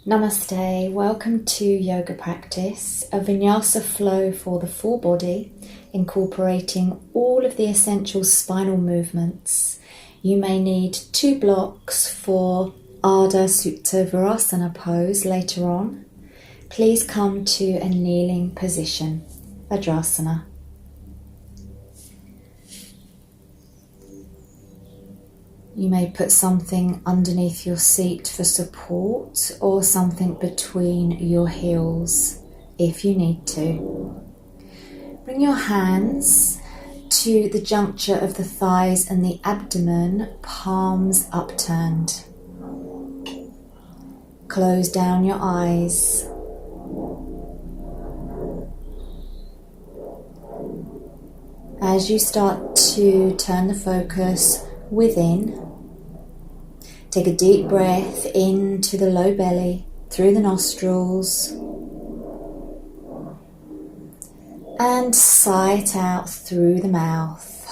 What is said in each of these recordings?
Namaste, welcome to yoga practice, a Vinyasa flow for the full body, incorporating all of the essential spinal movements. You may need 2 blocks for Ardasita Virasana pose later on. Please come to a kneeling position, Virasana. You may put something underneath your seat for support or something between your heels if you need to. Bring your hands to the juncture of the thighs and the abdomen, palms upturned. Close down your eyes. As you start to turn the focus within, take a deep breath into the low belly, through the nostrils, and sigh it out through the mouth.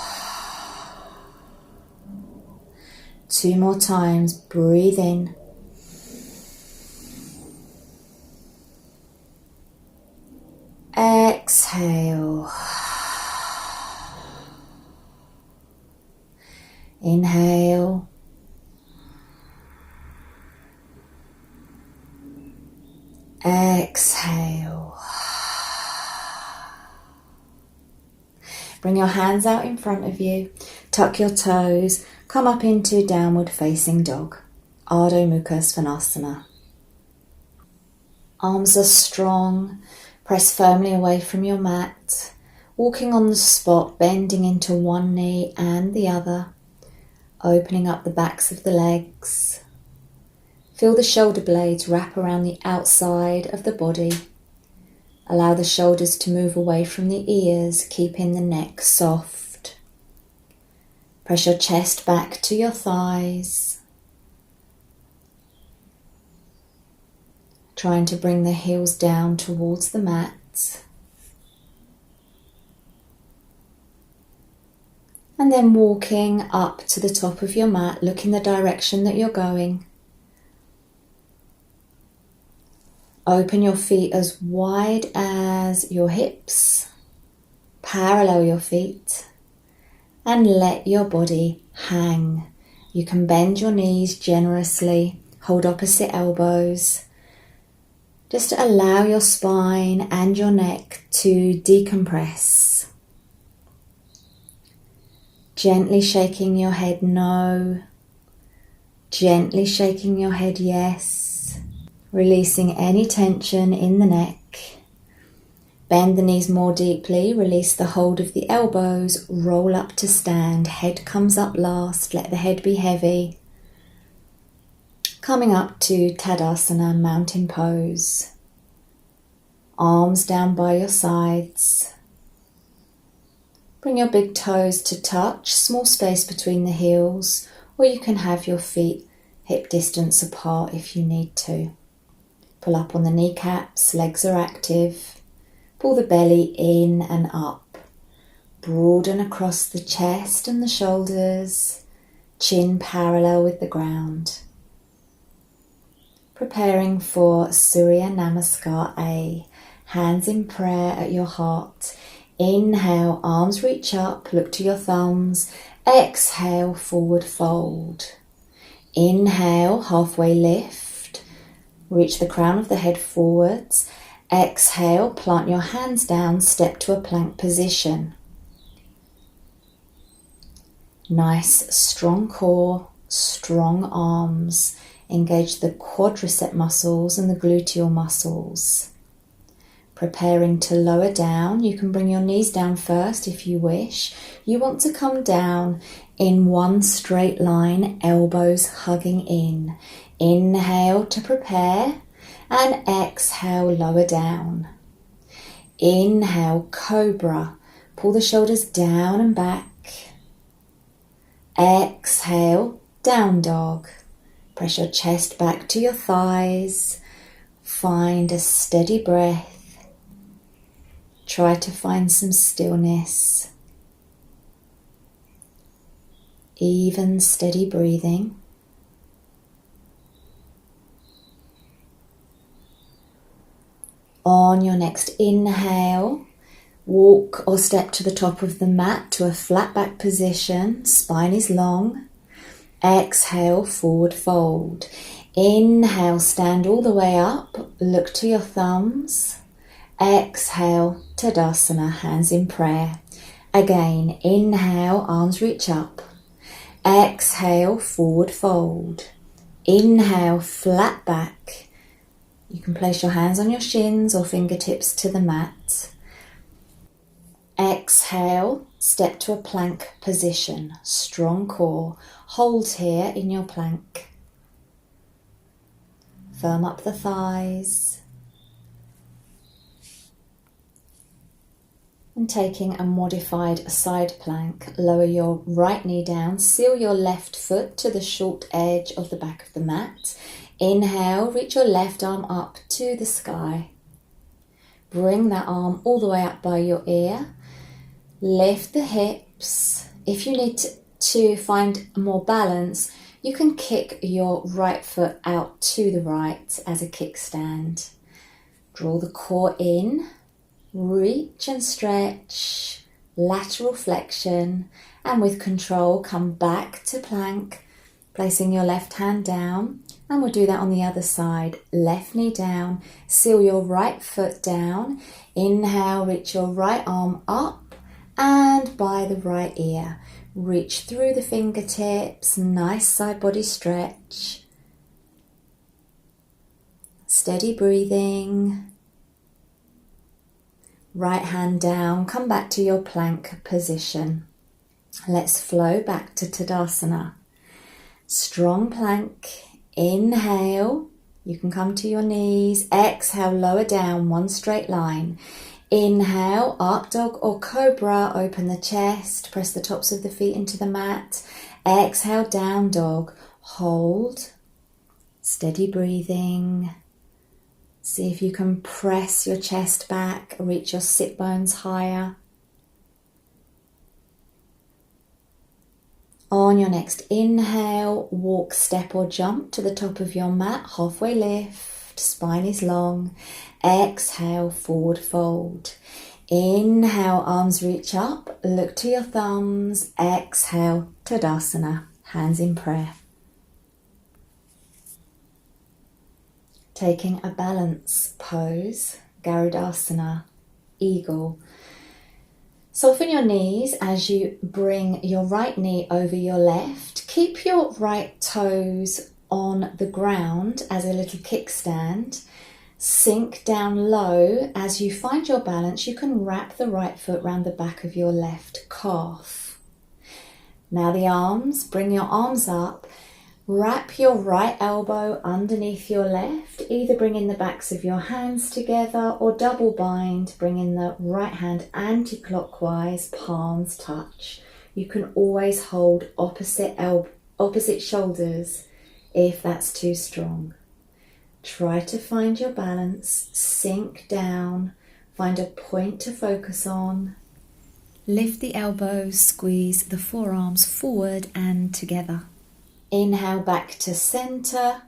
2 more times, breathe in. Exhale. Inhale. Exhale. Bring your hands out in front of you. Tuck your toes. Come up into downward facing dog. Arda Mukha Svanasana. Arms are strong. Press firmly away from your mat. Walking on the spot, bending into one knee and the other. Opening up the backs of the legs. Feel the shoulder blades wrap around the outside of the body. Allow the shoulders to move away from the ears, keeping the neck soft. Press your chest back to your thighs. Trying to bring the heels down towards the mat. And then walking up to the top of your mat, look in the direction that you're going. Open your feet as wide as your hips. Parallel your feet. And let your body hang. You can bend your knees generously. Hold opposite elbows. Just allow your spine and your neck to decompress. Gently shaking your head no, gently shaking your head yes, releasing any tension in the neck. Bend the knees more deeply, release the hold of the elbows, roll up to stand, head comes up last, let the head be heavy. Coming up to Tadasana, mountain pose. Arms down by your sides. Bring your big toes to touch, small space between the heels, or you can have your feet hip distance apart if you need to. Pull up on the kneecaps, legs are active. Pull the belly in and up. Broaden across the chest and the shoulders, chin parallel with the ground. Preparing for Surya Namaskar A, hands in prayer at your heart. Inhale, arms reach up, look to your thumbs. Exhale, forward fold. Inhale, halfway lift. Reach the crown of the head forwards. Exhale, plant your hands down, step to a plank position. Nice, strong core, strong arms. Engage the quadricep muscles and the gluteal muscles. Preparing to lower down, you can bring your knees down first if you wish. You want to come down in one straight line, elbows hugging in. Inhale to prepare and exhale, lower down. Inhale, cobra. Pull the shoulders down and back. Exhale, down dog. Press your chest back to your thighs. Find a steady breath. Try to find some stillness. Even, steady breathing. On your next inhale, walk or step to the top of the mat to a flat back position. Spine is long. Exhale, forward fold. Inhale, stand all the way up. Look to your thumbs. Exhale, Tadasana, hands in prayer. Again, inhale, arms reach up. Exhale, forward fold. Inhale, flat back. You can place your hands on your shins or fingertips to the mat. Exhale, step to a plank position. Strong core. Hold here in your plank. Firm up the thighs. And taking a modified side plank, lower your right knee down, seal your left foot to the short edge of the back of the mat. Inhale, reach your left arm up to the sky. Bring that arm all the way up by your ear. Lift the hips. If you need to find more balance, you can kick your right foot out to the right as a kickstand. Draw the core in. Reach and stretch, lateral flexion, and with control come back to plank, placing your left hand down, and we'll do that on the other side. Left knee down, seal your right foot down, inhale, reach your right arm up and by the right ear. Reach through the fingertips, nice side body stretch. Steady breathing. Right hand down, come back to your plank position. Let's flow back to Tadasana. Strong plank, inhale, you can come to your knees. Exhale, lower down, one straight line. Inhale, up dog or cobra, open the chest, press the tops of the feet into the mat. Exhale, down dog, hold, steady breathing. See if you can press your chest back, reach your sit bones higher. On your next inhale, walk, step or jump to the top of your mat, halfway lift, spine is long. Exhale, forward fold. Inhale, arms reach up, look to your thumbs. Exhale, Tadasana, hands in prayer. Taking a balance pose, Garudasana, eagle. Soften your knees as you bring your right knee over your left. Keep your right toes on the ground as a little kickstand. Sink down low. As you find your balance, you can wrap the right foot round the back of your left calf. Now the arms, bring your arms up. Wrap your right elbow underneath your left, either bringing the backs of your hands together or double bind, bringing the right hand anti-clockwise, palms touch. You can always hold opposite shoulders if that's too strong. Try to find your balance, sink down, find a point to focus on. Lift the elbows, squeeze the forearms forward and together. Inhale back to center,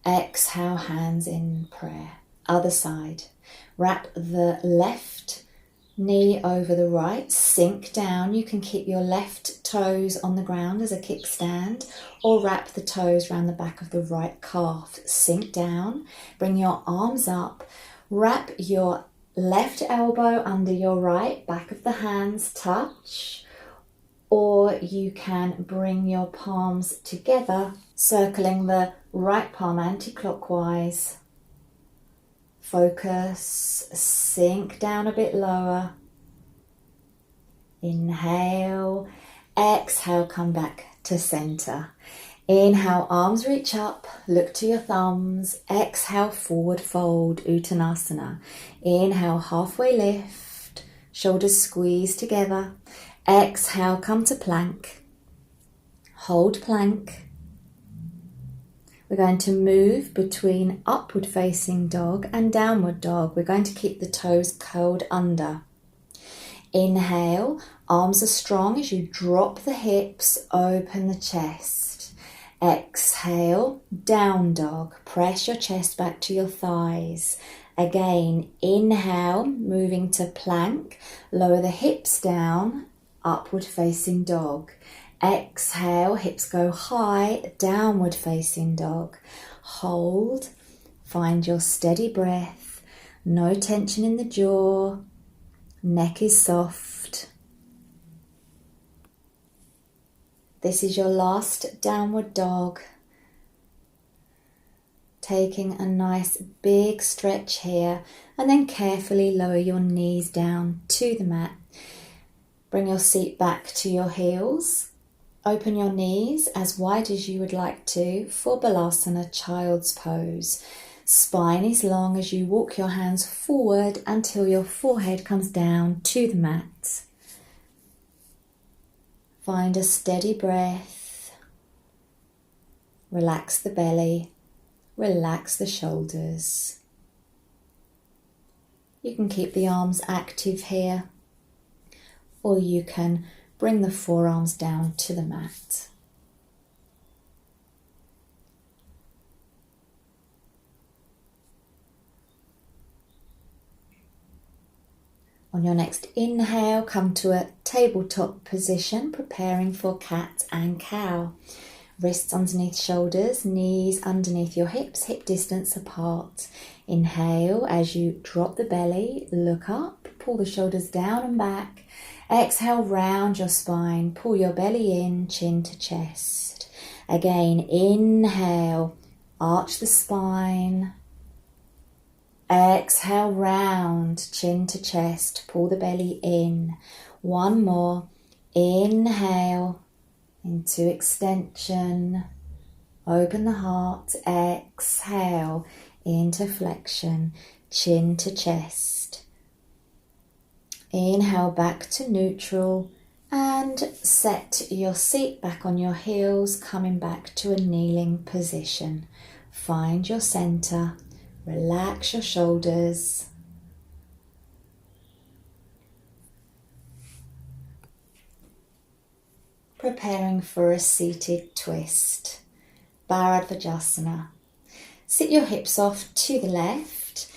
exhale hands in prayer. Other side. Wrap the left knee over the right, sink down. You can keep your left toes on the ground as a kickstand or wrap the toes around the back of the right calf. Sink down, bring your arms up, wrap your left elbow under your right, back of the hands touch. Or you can bring your palms together, circling the right palm anti-clockwise. Focus, sink down a bit lower. Inhale, exhale, come back to center. Inhale, arms reach up, look to your thumbs. Exhale, forward fold, Uttanasana. Inhale, halfway lift, shoulders squeeze together. Exhale, come to plank. Hold plank. We're going to move between upward facing dog and downward dog. We're going to keep the toes curled under. Inhale, arms are strong as you drop the hips, open the chest. Exhale, down dog. Press your chest back to your thighs. Again, inhale, moving to plank. Lower the hips down, upward facing dog. Exhale, hips go high, downward facing dog. Hold, find your steady breath. No tension in the jaw. Neck is soft. This is your last downward dog. Taking a nice big stretch here, and then carefully lower your knees down to the mat. Bring your seat back to your heels. Open your knees as wide as you would like to for Balasana, child's pose. Spine is long as you walk your hands forward until your forehead comes down to the mat. Find a steady breath. Relax the belly. Relax the shoulders. You can keep the arms active here, or you can bring the forearms down to the mat. On your next inhale, come to a tabletop position, preparing for cat and cow. Wrists underneath shoulders, knees underneath your hips, hip distance apart. Inhale as you drop the belly, look up, pull the shoulders down and back. Exhale, round your spine, pull your belly in, chin to chest. Again, inhale, arch the spine. Exhale, round, chin to chest, pull the belly in. One more. Inhale into extension. Open the heart. Exhale into flexion, chin to chest. Inhale back to neutral and set your seat back on your heels, coming back to a kneeling position. Find your center. Relax your shoulders. Preparing for a seated twist. Virasana. Sit your hips off to the left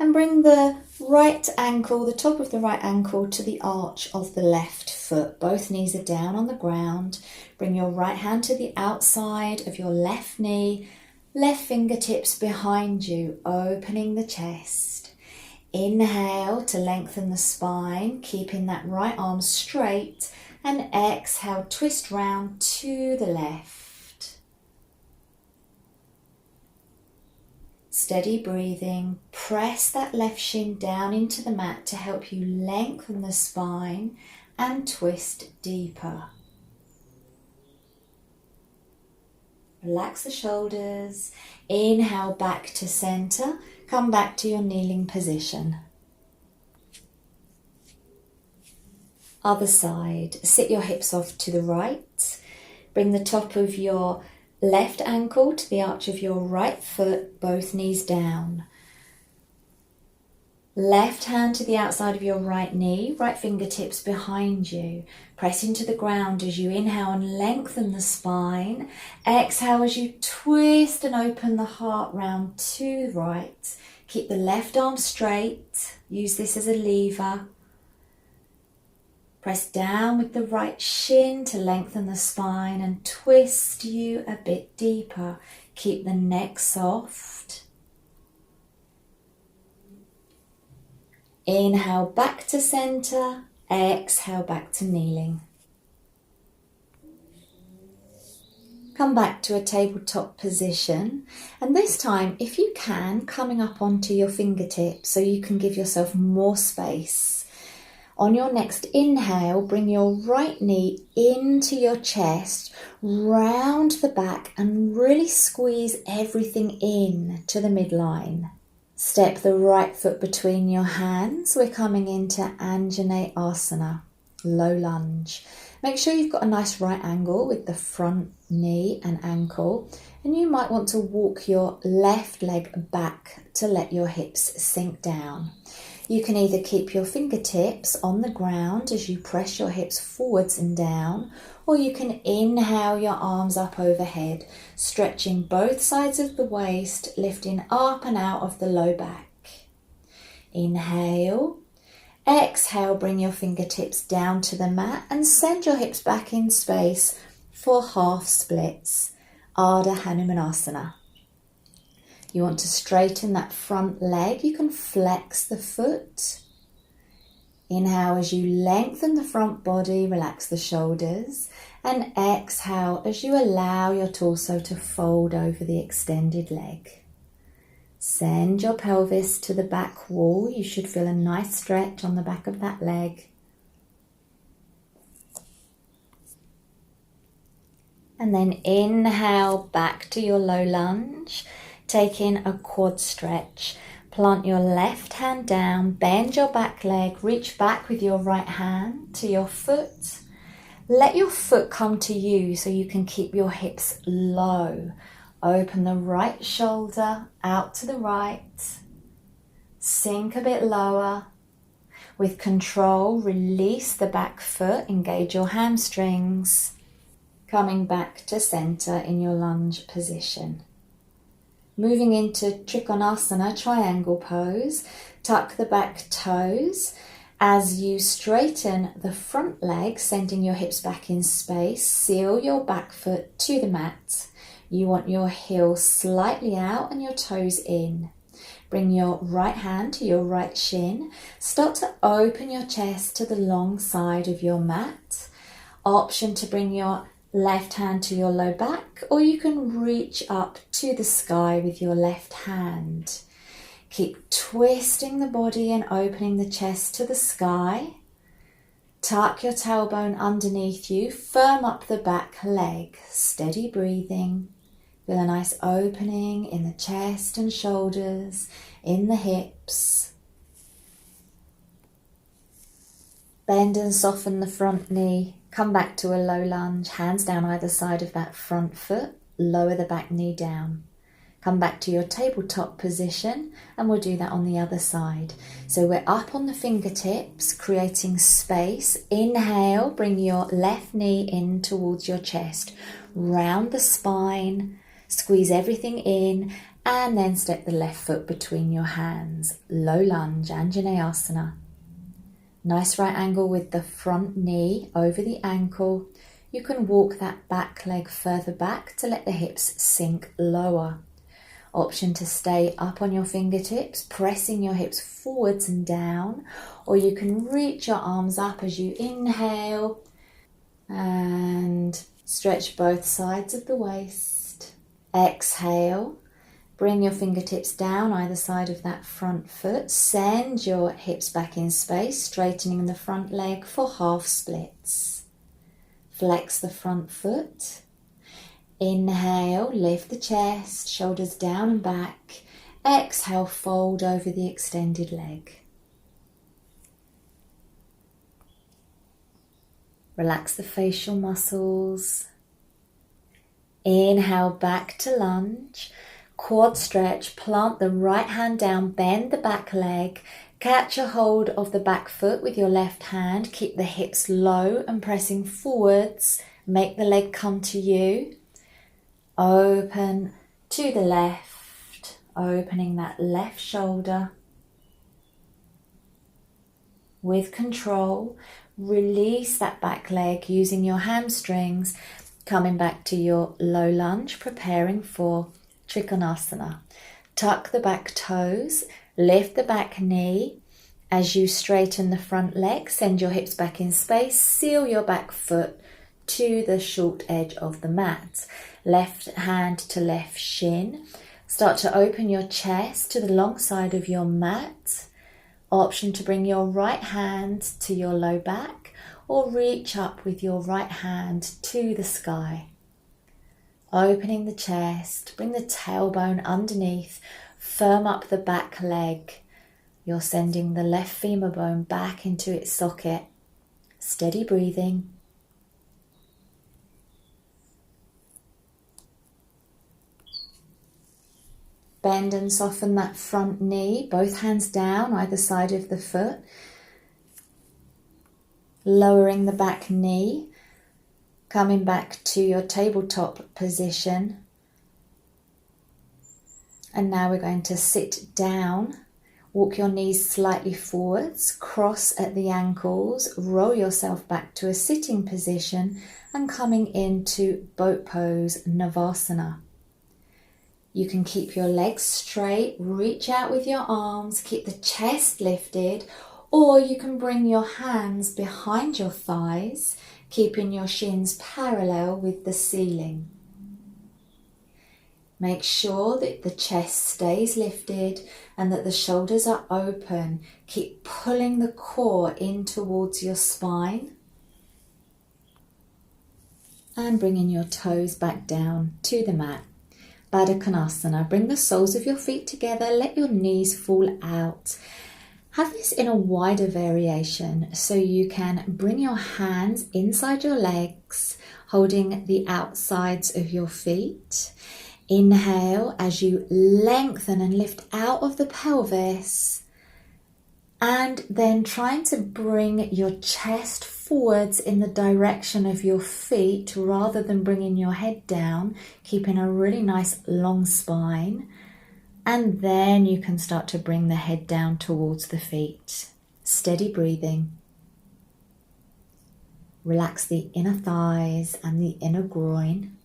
and bring the right ankle, the top of the right ankle, to the arch of the left foot. Both knees are down on the ground. Bring your right hand to the outside of your left knee. Left fingertips behind you, opening the chest. Inhale to lengthen the spine, keeping that right arm straight. And exhale, twist round to the left. Steady breathing. Press that left shin down into the mat to help you lengthen the spine and twist deeper. Relax the shoulders. Inhale back to center. Come back to your kneeling position. Other side. Sit your hips off to the right. Bring the top of your left ankle to the arch of your right foot, both knees down. Left hand to the outside of your right knee, right fingertips behind you. Press into the ground as you inhale and lengthen the spine. Exhale as you twist and open the heart round to the right. Keep the left arm straight. Use this as a lever. Press down with the right shin to lengthen the spine and twist you a bit deeper. Keep the neck soft. Inhale back to center, exhale back to kneeling. Come back to a tabletop position, and this time, if you can, coming up onto your fingertips so you can give yourself more space. On your next inhale, bring your right knee into your chest, round the back, and really squeeze everything in to the midline. Step the right foot between your hands. We're coming into Anjanae Asana, low lunge. Make sure you've got a nice right angle with the front knee and ankle, and you might want to walk your left leg back to let your hips sink down. You can either keep your fingertips on the ground as you press your hips forwards and down, or you can inhale your arms up overhead, stretching both sides of the waist, lifting up and out of the low back. Inhale. Exhale, bring your fingertips down to the mat and send your hips back in space for half splits. Arda Hanumanasana. You want to straighten that front leg. You can flex the foot. Inhale as you lengthen the front body, relax the shoulders. And exhale as you allow your torso to fold over the extended leg. Send your pelvis to the back wall. You should feel a nice stretch on the back of that leg. And then inhale back to your low lunge. Take in a quad stretch. Plant your left hand down, bend your back leg, reach back with your right hand to your foot. Let your foot come to you so you can keep your hips low. Open the right shoulder out to the right. Sink a bit lower. With control, release the back foot, engage your hamstrings. Coming back to center in your lunge position. Moving into Konasana, triangle pose. Tuck the back toes. As you straighten the front leg, sending your hips back in space, seal your back foot to the mat. You want your heel slightly out and your toes in. Bring your right hand to your right shin. Start to open your chest to the long side of your mat. Option to bring your left hand to your low back, or you can reach up to the sky with your left hand. Keep twisting the body and opening the chest to the sky. Tuck your tailbone underneath you, firm up the back leg, steady breathing. Feel a nice opening in the chest and shoulders, in the hips. Bend and soften the front knee. Come back to a low lunge, hands down either side of that front foot. Lower the back knee down. Come back to your tabletop position and we'll do that on the other side. So we're up on the fingertips, creating space. Inhale, bring your left knee in towards your chest. Round the spine, squeeze everything in, and then step the left foot between your hands. Low lunge, Anjanae Asana. Nice right angle with the front knee over the ankle. You can walk that back leg further back to let the hips sink lower. Option to stay up on your fingertips, pressing your hips forwards and down, or you can reach your arms up as you inhale and stretch both sides of the waist. Exhale, bring your fingertips down either side of that front foot, send your hips back in space, straightening the front leg for half splits. Flex the front foot. Inhale, lift the chest, shoulders down and back. Exhale, fold over the extended leg. Relax the facial muscles. Inhale, back to lunge. Quad stretch, plant the right hand down, bend the back leg. Catch a hold of the back foot with your left hand. Keep the hips low and pressing forwards. Make the leg come to you. Open to the left, opening that left shoulder. With control, release that back leg using your hamstrings, coming back to your low lunge, preparing for Konasana. Tuck the back toes, lift the back knee. As you straighten the front leg, send your hips back in space, seal your back foot to the short edge of the mat. Left hand to left shin. Start to open your chest to the long side of your mat. Option to bring your right hand to your low back or reach up with your right hand to the sky. Opening the chest, bring the tailbone underneath, firm up the back leg. You're sending the left femur bone back into its socket. Steady breathing. Bend and soften that front knee, both hands down either side of the foot. Lowering the back knee. Coming back to your tabletop position. And now we're going to sit down. Walk your knees slightly forwards, cross at the ankles, roll yourself back to a sitting position and coming into boat pose, Navasana. You can keep your legs straight, reach out with your arms, keep the chest lifted, or you can bring your hands behind your thighs, keeping your shins parallel with the ceiling. Make sure that the chest stays lifted and that the shoulders are open. Keep pulling the core in towards your spine. And bringing your toes back down to the mat. Badaknasana. Bring the soles of your feet together. Let your knees fall out. Have this in a wider variation so you can bring your hands inside your legs, holding the outsides of your feet. Inhale as you lengthen and lift out of the pelvis, and then trying to bring your chest forwards in the direction of your feet rather than bringing your head down, keeping a really nice long spine. And then you can start to bring the head down towards the feet. Steady breathing. Relax the inner thighs and the inner groin.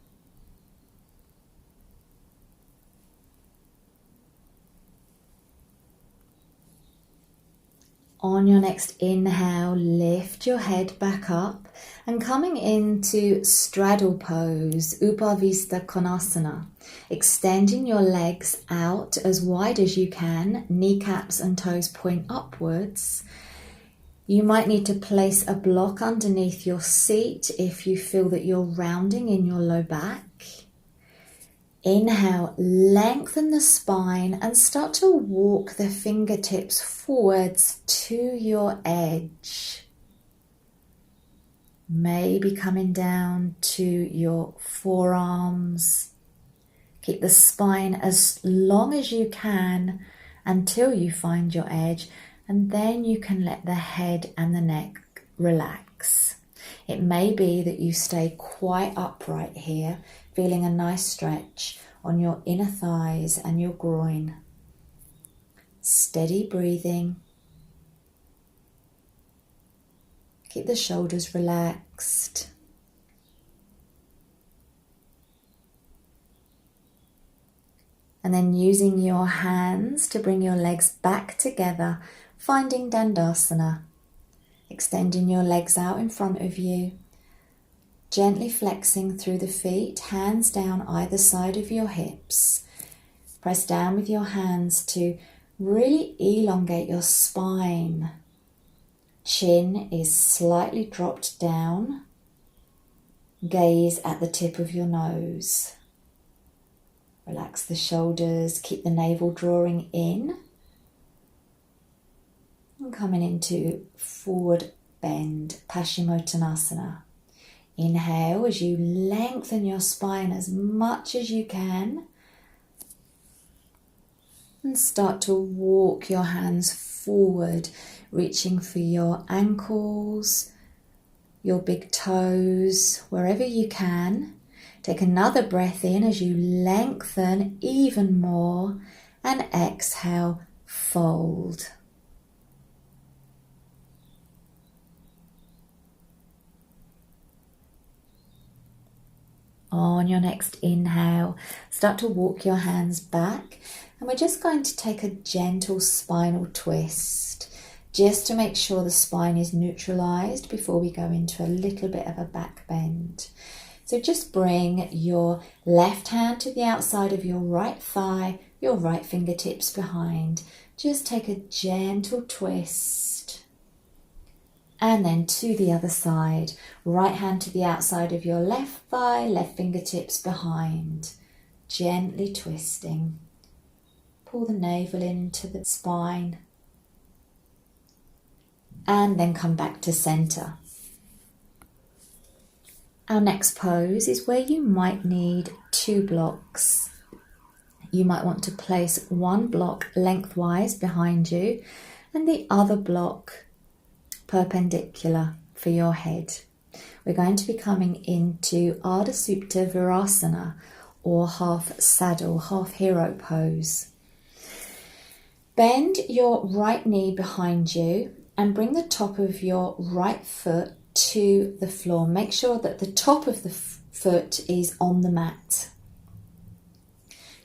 On your next inhale, lift your head back up and coming into straddle pose, Upavista Konasana. Extending your legs out as wide as you can, kneecaps and toes point upwards. You might need to place a block underneath your seat if you feel that you're rounding in your low back. Inhale, lengthen the spine and start to walk the fingertips forwards to your edge. Maybe coming down to your forearms. Keep the spine as long as you can until you find your edge, and then you can let the head and the neck relax. It may be that you stay quite upright here, feeling a nice stretch on your inner thighs and your groin. Steady breathing. Keep the shoulders relaxed. And then using your hands to bring your legs back together, finding Dandasana. Extending your legs out in front of you. Gently flexing through the feet, hands down either side of your hips. Press down with your hands to really elongate your spine. Chin is slightly dropped down. Gaze at the tip of your nose. Relax the shoulders, keep the navel drawing in. And coming into forward bend, Paschimottanasana. Inhale as you lengthen your spine as much as you can. And start to walk your hands forward, reaching for your ankles, your big toes, wherever you can. Take another breath in as you lengthen even more, and exhale, fold. On your next inhale, start to walk your hands back, and we're just going to take a gentle spinal twist, just to make sure the spine is neutralized before we go into a little bit of a back bend. So just bring your left hand to the outside of your right thigh, your right fingertips behind. Just take a gentle twist. And then to the other side, right hand to the outside of your left thigh, left fingertips behind. Gently twisting. Pull the navel into the spine. And then come back to center. Our next pose is where you might need 2 blocks. You might want to place one block lengthwise behind you and the other block perpendicular for your head. we're going to be coming into Ardasita Virasana, or half saddle, half hero pose. Bend your right knee behind you and bring the top of your right foot to the floor. Make sure that the top of the foot is on the mat.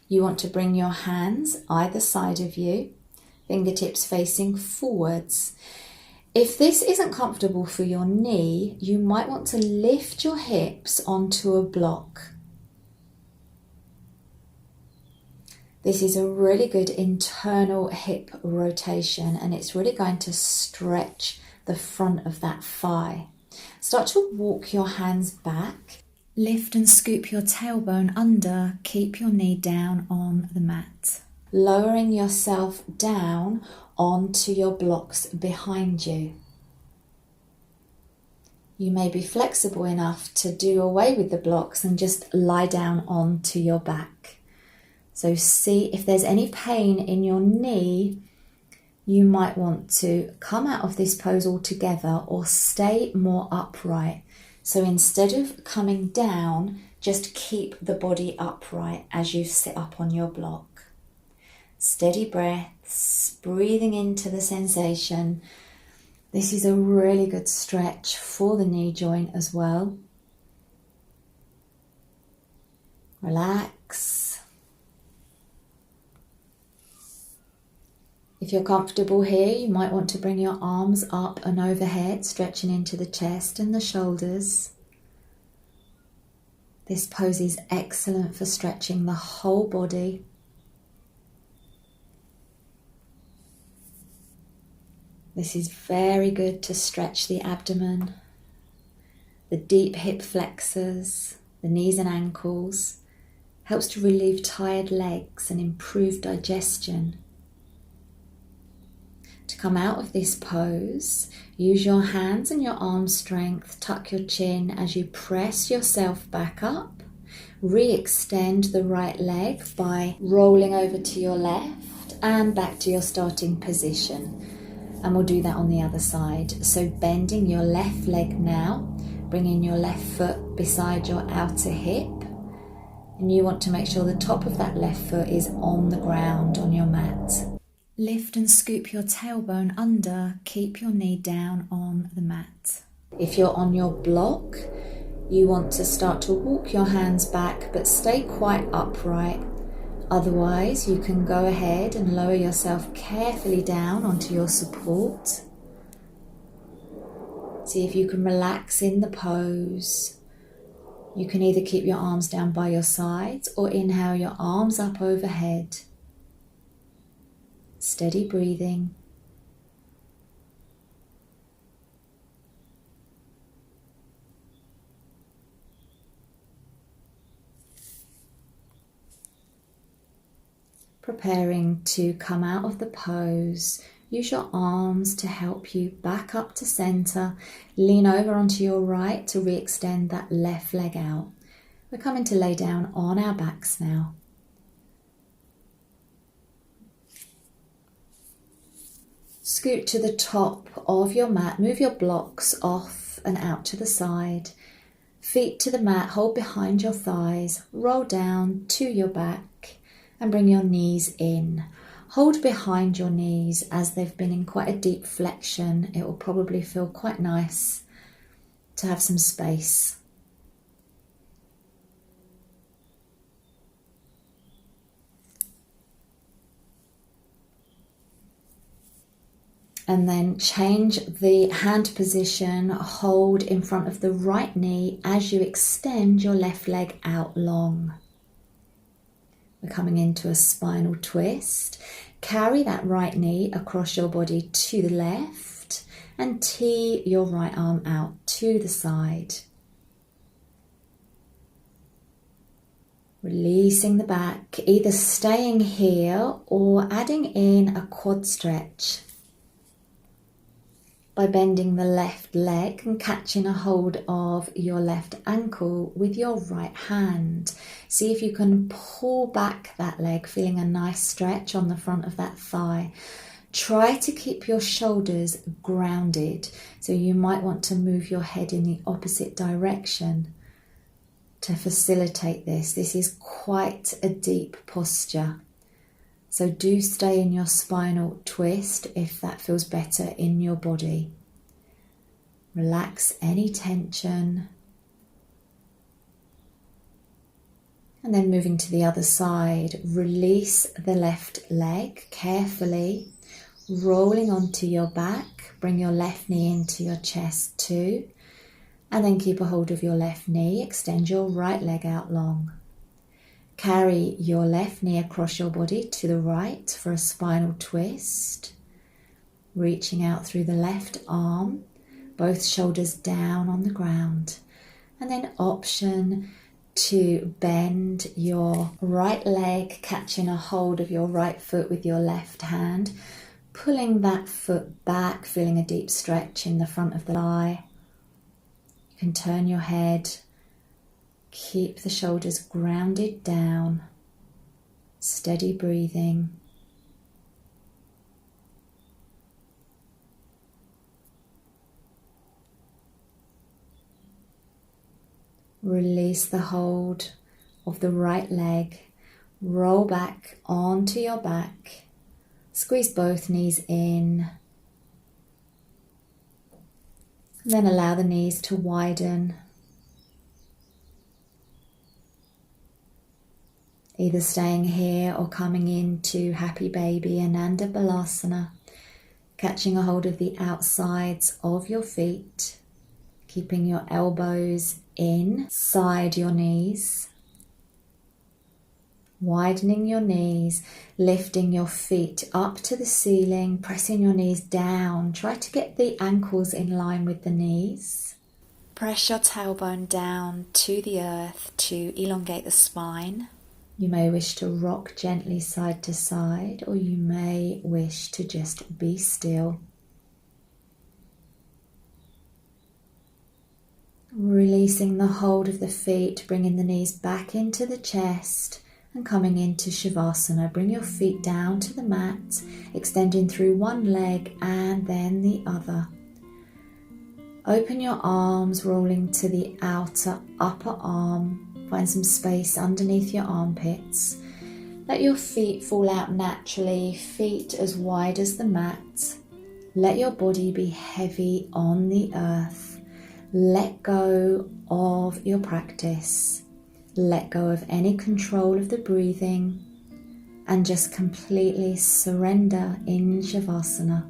You want to bring your hands either side of you, fingertips facing forwards. If this isn't comfortable for your knee, you might want to lift your hips onto a block. This is a really good internal hip rotation, and it's really going to stretch the front of that thigh. Start to walk your hands back. Lift and scoop your tailbone under. Keep your knee down on the mat. Lowering yourself down onto your blocks behind you. You may be flexible enough to do away with the blocks and just lie down onto your back. So see if there's any pain in your knee. You might want to come out of this pose altogether or stay more upright. So instead of coming down, just keep the body upright as you sit up on your block. Steady breaths, breathing into the sensation. This is a really good stretch for the knee joint as well. Relax. If you're comfortable here, you might want to bring your arms up and overhead, stretching into the chest and the shoulders. This pose is excellent for stretching the whole body. This is very good to stretch the abdomen, the deep hip flexors, the knees and ankles. Helps to relieve tired legs and improve digestion. To come out of this pose, use your hands and your arm strength, tuck your chin as you press yourself back up. Re-extend the right leg by rolling over to your left and back to your starting position. And we'll do that on the other side. So bending your left leg now, bringing your left foot beside your outer hip. And you want to make sure the top of that left foot is on the ground on your mat. Lift and scoop your tailbone under. Keep your knee down on the mat. If you're on your block, you want to start to walk your hands back, but stay quite upright. Otherwise, you can go ahead and lower yourself carefully down onto your support. See if you can relax in the pose. You can either keep your arms down by your sides or inhale your arms up overhead. Steady breathing. Preparing to come out of the pose. Use your arms to help you back up to center. Lean over onto your right to re-extend that left leg out. We're coming to lay down on our backs now. Scoot to the top of your mat, move your blocks off and out to the side. Feet to the mat, hold behind your thighs, roll down to your back and bring your knees in. Hold behind your knees as they've been in quite a deep flexion. It will probably feel quite nice to have some space. And then change the hand position, hold in front of the right knee as you extend your left leg out long. We're coming into a spinal twist. Carry that right knee across your body to the left and tee your right arm out to the side. Releasing the back, either staying here or adding in a quad stretch. By bending the left leg and catching a hold of your left ankle with your right hand. See if you can pull back that leg, feeling a nice stretch on the front of that thigh. Try to keep your shoulders grounded, so you might want to move your head in the opposite direction to facilitate this. This is quite a deep posture. So do stay in your spinal twist if that feels better in your body. Relax any tension. And then moving to the other side, release the left leg carefully, rolling onto your back. Bring your left knee into your chest too. And then keep a hold of your left knee. Extend your right leg out long. Carry your left knee across your body to the right for a spinal twist. Reaching out through the left arm, both shoulders down on the ground. And then option to bend your right leg, catching a hold of your right foot with your left hand, pulling that foot back, feeling a deep stretch in the front of the thigh. You can turn your head, keep the shoulders grounded down, steady breathing. Release the hold of the right leg, roll back onto your back, squeeze both knees in, and then allow the knees to widen, either staying here or coming into Happy Baby Ananda Balasana, catching a hold of the outsides of your feet, keeping your elbows inside your knees, widening your knees, lifting your feet up to the ceiling, pressing your knees down. Try to get the ankles in line with the knees. Press your tailbone down to the earth to elongate the spine. You may wish to rock gently side to side, or you may wish to just be still. Releasing the hold of the feet, bringing the knees back into the chest and coming into Shavasana. Bring your feet down to the mat, extending through one leg and then the other. Open your arms, rolling to the outer upper arm. Find some space underneath your armpits. Let your feet fall out naturally, feet as wide as the mat. Let your body be heavy on the earth. Let go of your practice. Let go of any control of the breathing and just completely surrender in Shavasana,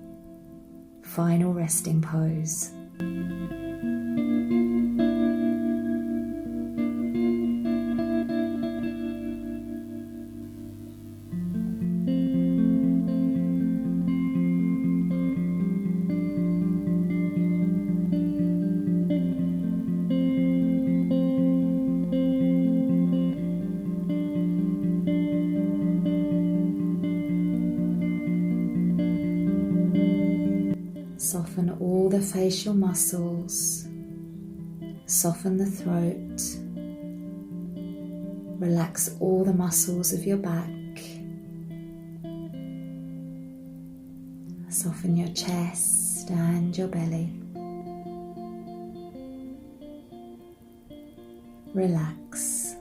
final resting pose. Soften all the facial muscles, soften the throat, relax all the muscles of your back, soften your chest and your belly, relax.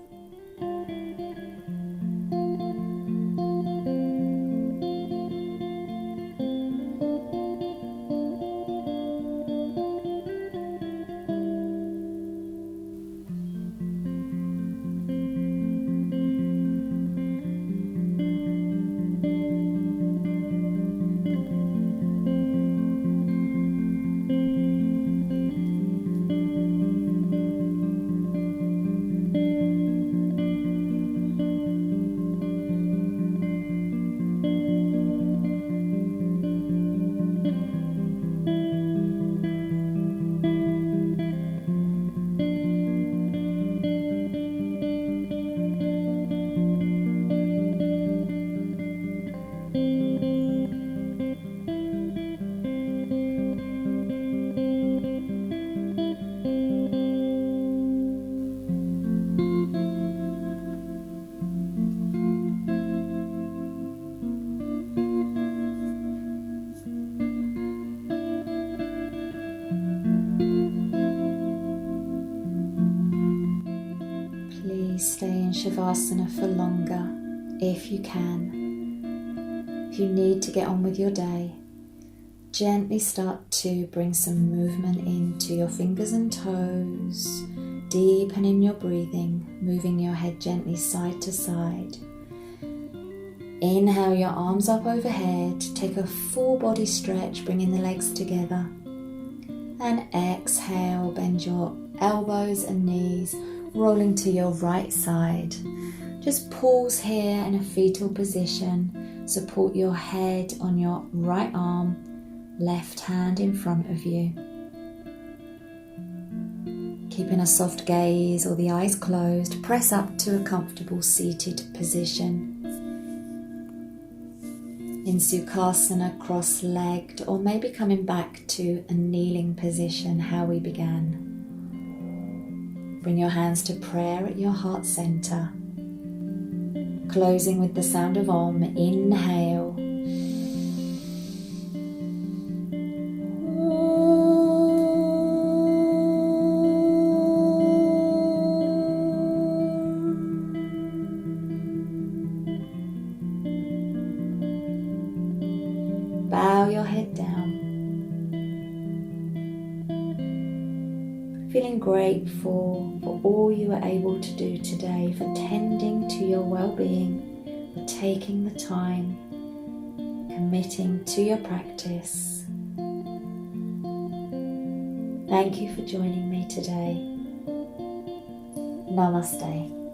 Shavasana for longer if you can. If you need to get on with your day, gently start to bring some movement into your fingers and toes, deepening your breathing, moving your head gently side to side. Inhale your arms up overhead, take a full body stretch, bringing the legs together. And exhale, bend your elbows and knees, rolling to your right side. Just pause here in a fetal position. Support your head on your right arm, left hand in front of you. Keeping a soft gaze or the eyes closed, press up to a comfortable seated position. In Sukhasana, cross-legged, or maybe coming back to a kneeling position, how we began. Bring your hands to prayer at your heart center. Closing with the sound of Om. Inhale. Bow your head down. Feeling grateful for all you were able to do today, for tending to your well-being, for taking the time, committing to your practice. Thank you for joining me today. Namaste.